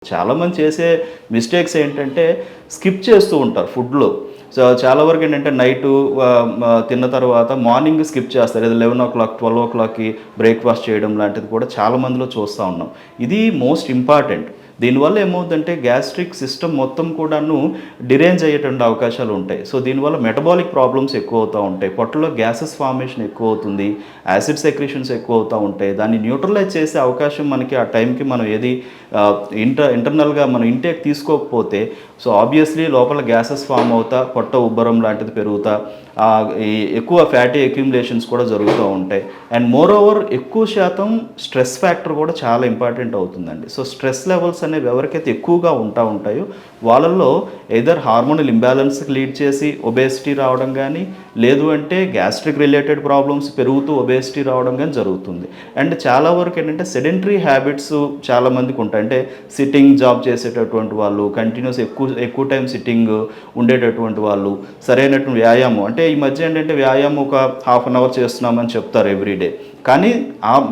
చాలామంది చేసే మిస్టేక్స్ ఏంటంటే స్కిప్ చేస్తూ ఉంటారు ఫుడ్‌లో. సో, చాలా వరకు ఏంటంటే నైటు తిన్న తర్వాత మార్నింగ్ స్కిప్ చేస్తారు. ఏదో 11:00, 12:00కి బ్రేక్‌ఫాస్ట్ చేయడం లాంటిది కూడా చాలా మందిలో చూస్తా ఉన్నాం. ఇది మోస్ట్ ఇంపార్టెంట్. దీనివల్ల ఏమవుద్దంటే గ్యాస్ట్రిక్ సిస్టమ్ మొత్తం కూడాను డిరేంజ్ అయ్యేటువంటి అవకాశాలు ఉంటాయి. సో, దీనివల్ల మెటబాలిక్ ప్రాబ్లమ్స్ ఎక్కువవుతా ఉంటాయి. పొట్టలో గ్యాసెస్ ఫార్మేషన్ ఎక్కువవుతుంది. యాసిడ్ సెక్రీషన్స్ ఎక్కువవుతా ఉంటాయి. దాన్ని న్యూట్రలైజ్ చేసే అవకాశం మనకి ఆ టైంకి మనం ఏది ఇంటర్నల్‌గా మనం ఇంటేక్ తీసుకోకపోతే సో, ఆబ్వియస్లీ లోపల గ్యాసెస్ ఫార్మ్ అవుతా, పొట్ట ఉబ్బరం లాంటిది పెరుగుతా, ఈ ఎక్కువ ఫ్యాటీ అక్యుములేషన్స్ కూడా జరుగుతూ ఉంటాయి. అండ్ మోర్ ఓవర్ ఎక్కువ శాతం స్ట్రెస్ ఫ్యాక్టర్ కూడా చాలా ఇంపార్టెంట్ అవుతుందండి. సో, స్ట్రెస్ లెవెల్స్ అనేవి ఎవరికైతే ఎక్కువగా ఉంటాయో వాళ్ళల్లో ఎయిదర్ హార్మోనల్ ఇంబ్యాలెన్స్‌కి లీడ్ చేసి ఒబేసిటీ రావడం గానీ, లేదు అంటే గ్యాస్ట్రిక్ రిలేటెడ్ ప్రాబ్లమ్స్ పెరుగుతూ ఒబేసిటీ రావడం గానీ జరుగుతుంది. అండ్ చాలా వరకు ఏంటంటే సెడెంటరీ హ్యాబిట్స్ చాలా మందికి ఉంటాయి. అంటే సిట్టింగ్ జాబ్ చేసేటటువంటి వాళ్ళు, కంటిన్యూస్ ఎక్కువ టైం సిట్టింగ్ ఉండేటటువంటి వాళ్ళు, సరైనటువంటి వ్యాయామం అంటే ఈ మధ్య ఏంటంటే వ్యాయామం ఒక హాఫ్ అన్ అవర్ చేస్తున్నామని చెప్తారు ఎవ్రీడే. కానీ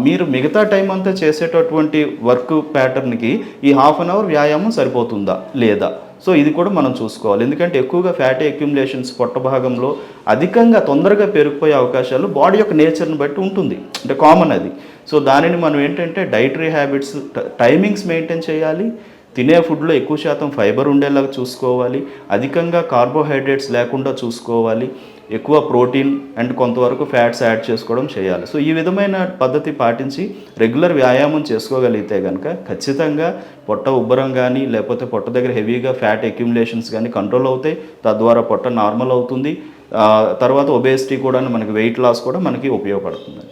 మీరు మిగతా టైం అంతా చేసేటటువంటి వర్క్ ప్యాటర్న్‌కి ఈ హాఫ్ అన్ అవర్ వ్యాయామం సరిపోతుందా? లేదా? సో, ఇది కూడా మనం చూసుకోవాలి. ఎందుకంటే ఎక్కువగా ఫ్యాటీ అక్యుములేషన్స్ పొట్ట భాగంలో అధికంగా తొందరగా పెరిగిపోయే అవకాశాలు బాడీ యొక్క నేచర్‌ని బట్టి ఉంటుంది. అంటే కామన్ అది. సో, దానిని మనం ఏంటంటే డైటరీ హ్యాబిట్స్ టైమింగ్స్ మెయింటైన్ చేయాలి. తినే ఫుడ్‌లో ఎక్కువ శాతం ఫైబర్ ఉండేలాగా చూసుకోవాలి. అధికంగా కార్బోహైడ్రేట్స్ లేకుండా చూసుకోవాలి. ఎక్కువ ప్రోటీన్ అండ్ కొంతవరకు ఫ్యాట్స్ యాడ్ చేసుకోవడం చేయాలి. సో, ఈ విధమైన పద్ధతి పాటించి రెగ్యులర్ వ్యాయామం చేసుకోగలిగితే గనక ఖచ్చితంగా పొట్ట ఉబ్బరం గానీ, లేకపోతే పొట్ట దగ్గర హెవీగా ఫ్యాట్ అక్యుములేషన్స్ గానీ కంట్రోల్ అవుతాయి. తద్వారా పొట్ట నార్మల్ అవుతుంది. తర్వాత ఒబేసిటీ కూడాను మనకి వెయిట్ లాస్ కూడా మనకి ఉపయోగపడుతుంది.